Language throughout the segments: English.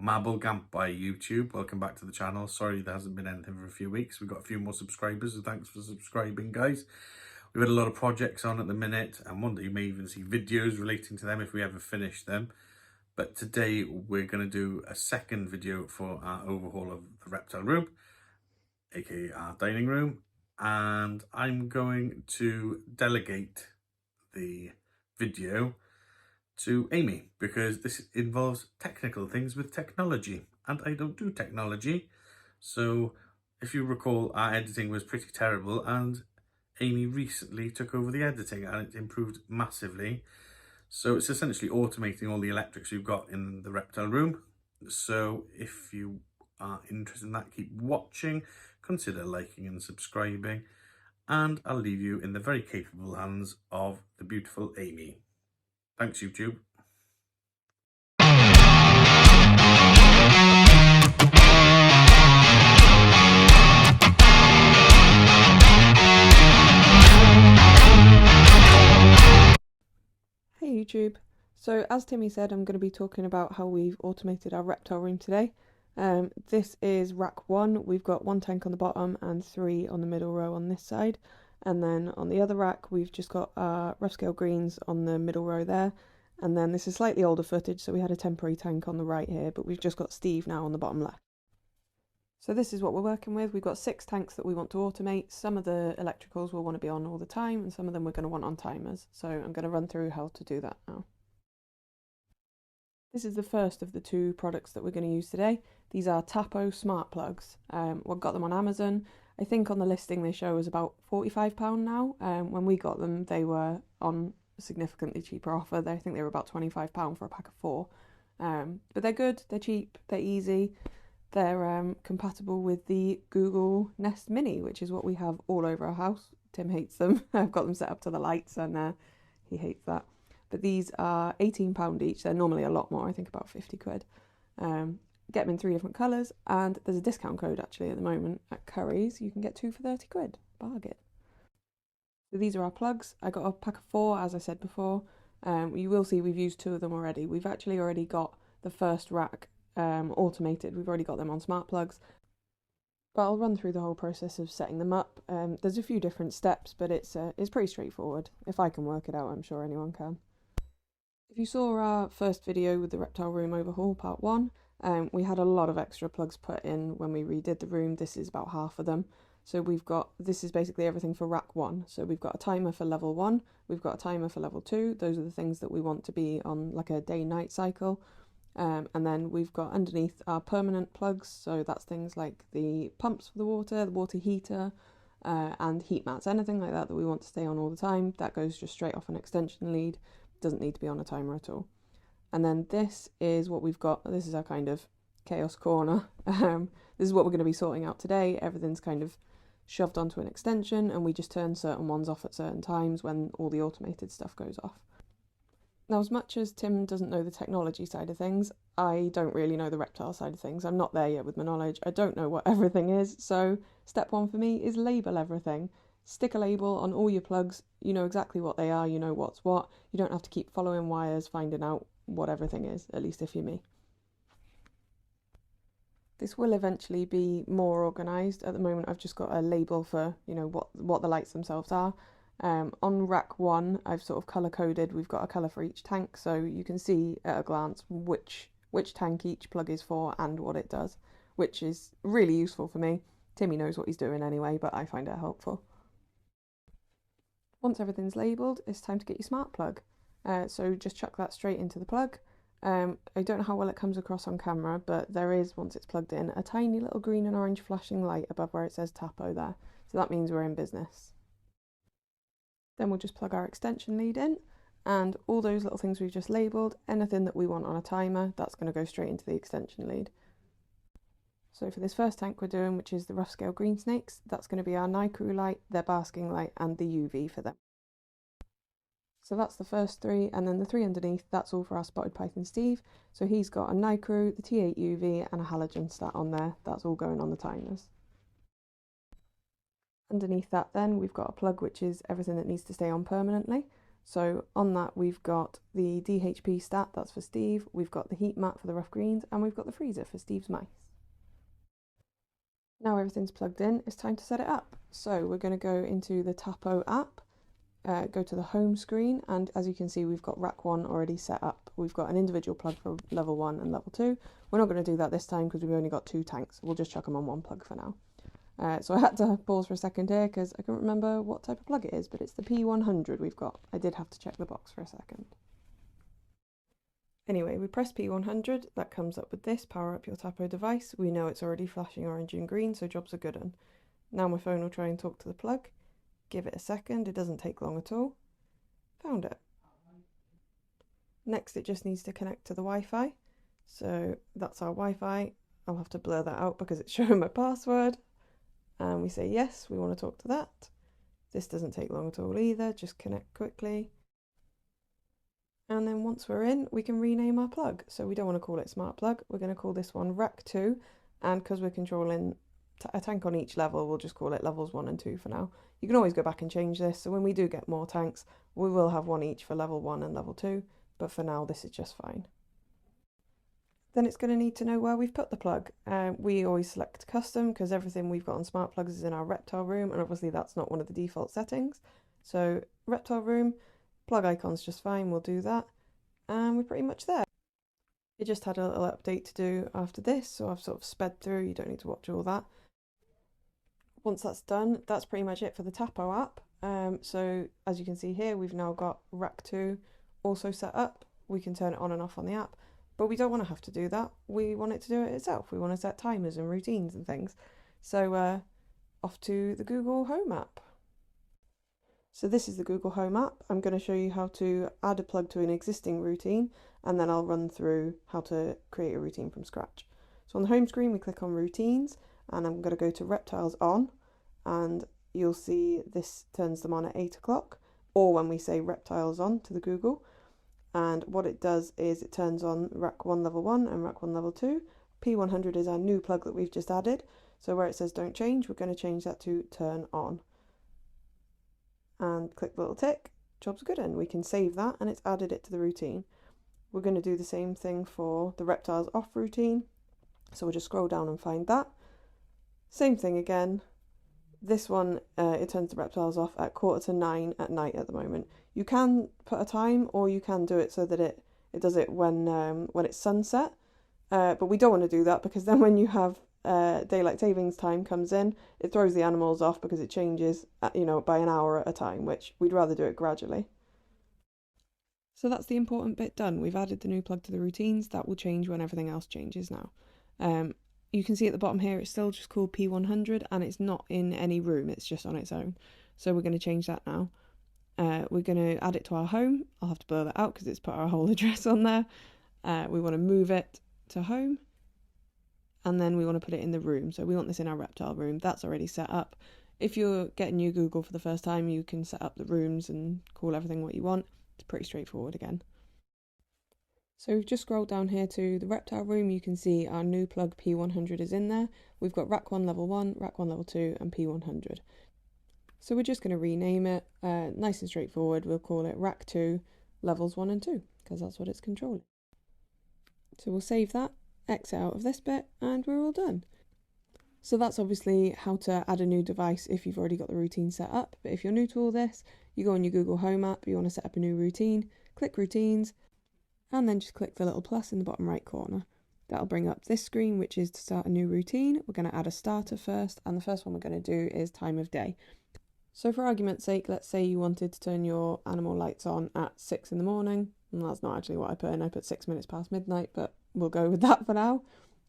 Marblegam by YouTube. Welcome back to the channel. Sorry there hasn't been anything for a few weeks. We've got a few more subscribers, so thanks for subscribing, guys. We've had a lot of projects on at the minute, and one day you may even see videos relating to them if we ever finish them. But today we're going to do a second video for our overhaul of the Reptile room, aka our dining room, and I'm going to delegate the video to Amy because this involves technical things with technology, and I don't do technology. So if you recall, our editing was pretty terrible, and Amy recently took over the editing and it improved massively. So it's essentially automating all the electrics we've got in the Reptile room. So if you are interested in that, keep watching, consider liking and subscribing, and I'll leave you in the very capable hands of the beautiful Amy. Thanks, YouTube. Hey YouTube. So as Timmy said, I'm going to be talking about how we've automated our Reptile room today. This is rack 1. We've got 1 tank on the bottom and 3 on the middle row on this side. And then on the other rack, we've just got our rough scale greens on the middle row there. And then this is slightly older footage, so we had a temporary tank on the right here, but we've just got Steve now on the bottom left. So this is what we're working with. We've got 6 tanks that we want to automate. Some of the electricals will want to be on all the time, and some of them we're going to want on timers. So I'm going to run through how to do that now. This is the first of the 2 products that we're going to use today. These are Tapo smart plugs. We've got them on Amazon. I think on the listing they show us about £45 now. When we got them, they were on a significantly cheaper offer. I think they were about £25 for a pack of 4. But they're good, they're cheap, they're easy. They're compatible with the Google Nest Mini, which is what we have all over our house. Tim hates them. I've got them set up to the lights and he hates that. But these are £18 each. They're normally a lot more, I think about 50 quid. Get them in 3 different colours, and there's a discount code actually at the moment at Curry's. You can get 2 for 30 quid. Bargain. So these are our plugs. I got a pack of 4, as I said before. You will see we've used 2 of them already. We've actually already got the first rack automated. We've already got them on smart plugs, but I'll run through the whole process of setting them up. There's a few different steps, but it's pretty straightforward. If I can work it out, I'm sure anyone can. If you saw our first video with the Reptile room overhaul part 1, we had a lot of extra plugs put in when we redid the room. This is about half of them. So this is basically everything for rack 1. So we've got a timer for level 1, we've got a timer for level 2. Those are the things that we want to be on like a day-night cycle. And then we've got underneath our permanent plugs, so that's things like the pumps for the water heater, and heat mats, anything like that we want to stay on all the time. That goes just straight off an extension lead, doesn't need to be on a timer at all. And then this is what we've got. This is our kind of chaos corner. This is what we're going to be sorting out today. Everything's kind of shoved onto an extension, and we just turn certain ones off at certain times when all the automated stuff goes off. Now, as much as Tim doesn't know the technology side of things, I don't really know the reptile side of things. I'm not there yet with my knowledge. I don't know what everything is, so step 1 for me is label everything. Stick a label on all your plugs. You know exactly what they are, you know what's what. You don't have to keep following wires, finding out what everything is, at least if you're me. This will eventually be more organised. At the moment I've just got a label for, you know, what the lights themselves are. On rack 1, I've sort of colour coded. We've got a colour for each tank, so you can see at a glance which tank each plug is for and what it does, which is really useful for me. Timmy knows what he's doing anyway, but I find it helpful. Once everything's labelled, it's time to get your smart plug. So just chuck that straight into the plug. I don't know how well it comes across on camera, but there is, once it's plugged in, a tiny little green and orange flashing light above where it says Tapo there. So that means we're in business. Then we'll just plug our extension lead in, and all those little things we've just labelled, anything that we want on a timer, that's going to go straight into the extension lead. So for this first tank we're doing, which is the rough scale green snakes, that's going to be our night crew light, their basking light, and the UV for them. So that's the first 3, and then the 3 underneath, that's all for our spotted python Steve. So he's got a night crew, the T8 UV, and a halogen stat on there. That's all going on the timers. Underneath that then, we've got a plug which is everything that needs to stay on permanently. So on that we've got the DHP stat, that's for Steve, we've got the heat mat for the rough greens, and we've got the freezer for Steve's mice. Now everything's plugged in, it's time to set it up. So we're going to go into the Tapo app, go to the home screen, and as you can see we've got rack 1 already set up. We've got an individual plug for level 1 and level 2. We're not going to do that this time because we've only got 2 tanks. We'll just chuck them on one plug for now. So I had to pause for a second here because I can't remember what type of plug it is, but it's the P100 we've got. I did have to check the box for a second. Anyway, we press P100, that comes up with this, power up your Tapo device. We know it's already flashing orange and green, so jobs are good. Now my phone will try and talk to the plug. Give it a second, it doesn't take long at all. Found it. Next it just needs to connect to the Wi-Fi. So that's our Wi-Fi. I'll have to blur that out because it's showing my password. And we say yes, we want to talk to that. This doesn't take long at all either, just connect quickly. And then once we're in, we can rename our plug. So we don't want to call it Smart Plug, we're going to call this one Rack 2. And because we're controlling a tank on each level, we'll just call it levels 1 and 2 for now. You can always go back and change this, so when we do get more tanks, we will have one each for level 1 and level 2, but for now this is just fine. Then it's going to need to know where we've put the plug. We always select custom because everything we've got on smart plugs is in our Reptile room, and obviously that's not one of the default settings. So Reptile room, plug icon's just fine, we'll do that, and we're pretty much there. It just had a little update to do after this, so I've sort of sped through, you don't need to watch all that. Once that's done, that's pretty much it for the Tapo app. So as you can see here, we've now got Rack 2 also set up. We can turn it on and off on the app, but we don't want to have to do that. We want it to do it itself. We want to set timers and routines and things. So off to the Google Home app. So this is the Google Home app. I'm going to show you how to add a plug to an existing routine, and then I'll run through how to create a routine from scratch. So on the home screen, we click on routines, and I'm going to go to Reptiles on, and you'll see this turns them on at 8 o'clock, or when we say Reptiles on to the Google. And what it does is it turns on Rack 1 level 1 and Rack 1 level 2. P100 is our new plug that we've just added. So where it says don't change, we're going to change that to turn on. And click the little tick, job's good, and we can save that, and it's added it to the routine. We're going to do the same thing for the Reptiles off routine. So we'll just scroll down and find that. Same thing again. This one, it turns the Reptiles off at 9:15 at night at the moment. You can put a time, or you can do it so that it does it when it's sunset. But we don't want to do that, because then when you have daylight savings time comes in, it throws the animals off because it changes by an hour at a time, which we'd rather do it gradually. So that's the important bit done. We've added the new plug to the routines. That will change when everything else changes now. You can see at the bottom here it's still just called P100, and it's not in any room, it's just on its own. So we're going to change that now. We're going to add it to our home. I'll have to blur that out because it's put our whole address on there. We want to move it to home, and then we want to put it in the room. So we want this in our Reptile room. That's already set up. If you're getting new Google for the first time, you can set up the rooms and call everything what you want. It's pretty straightforward again. So we've just scrolled down here to the Reptile room. You can see our new plug P100 is in there. We've got Rack 1 level 1, Rack 1 level 2 and P100. So we're just going to rename it, nice and straightforward. We'll call it Rack 2 levels 1 and 2 because that's what it's controlling. So we'll save that, exit out of this bit, and we're all done. So that's obviously how to add a new device if you've already got the routine set up. But if you're new to all this, you go on your Google Home app, you want to set up a new routine, click routines, and then just click the little plus in the bottom right corner. That'll bring up this screen, which is to start a new routine. We're going to add a starter first, and the first one we're going to do is time of day. So for argument's sake, let's say you wanted to turn your animal lights on at 6 in the morning, and that's not actually what I put in, I put 6 minutes past midnight, but we'll go with that for now.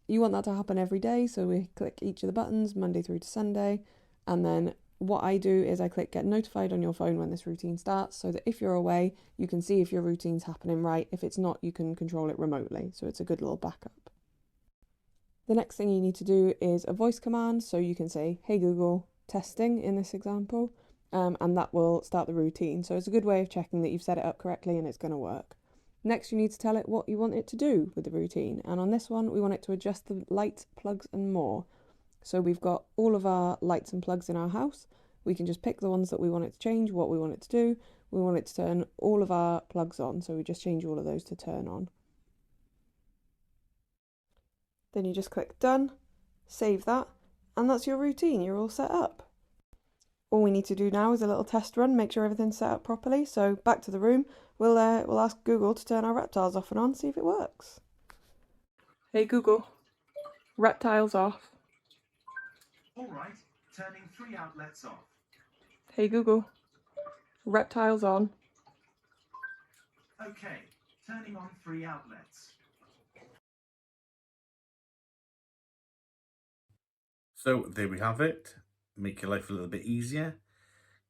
You want that to happen every day, so we click each of the buttons, Monday through to Sunday, and then what I do is I click get notified on your phone when this routine starts, so that if you're away, you can see if your routine's happening right. If it's not, you can control it remotely, so it's a good little backup. The next thing you need to do is a voice command, so you can say, hey Google, testing in this example, and that will start the routine. So it's a good way of checking that you've set it up correctly and it's going to work. Next, you need to tell it what you want it to do with the routine, and on this one, we want it to adjust the lights, plugs and more. So we've got all of our lights and plugs in our house. we can just pick the ones that we want it to change, what we want it to do. We want it to turn all of our plugs on, so we just change all of those to turn on. Then you just click done, save that, and that's your routine. You're all set up. All we need to do now is a little test run, make sure everything's set up properly. So back to the room, we'll ask Google to turn our reptiles off and on, see if it works. Hey Google, reptiles off. All right, turning 3 outlets off. Hey Google, reptiles on. Okay, turning on 3 outlets. So there we have it. Make your life a little bit easier.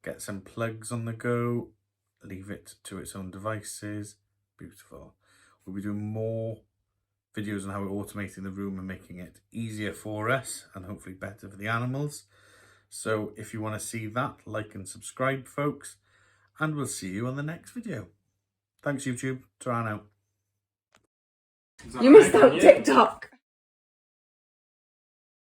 Get some plugs on the go. Leave it to its own devices. Beautiful. We'll be doing more videos on how we're automating the room and making it easier for us and hopefully better for the animals. So if you want to see that, like and subscribe, folks. And we'll see you on the next video. Thanks, YouTube. Ta-ra now. You missed out TikTok.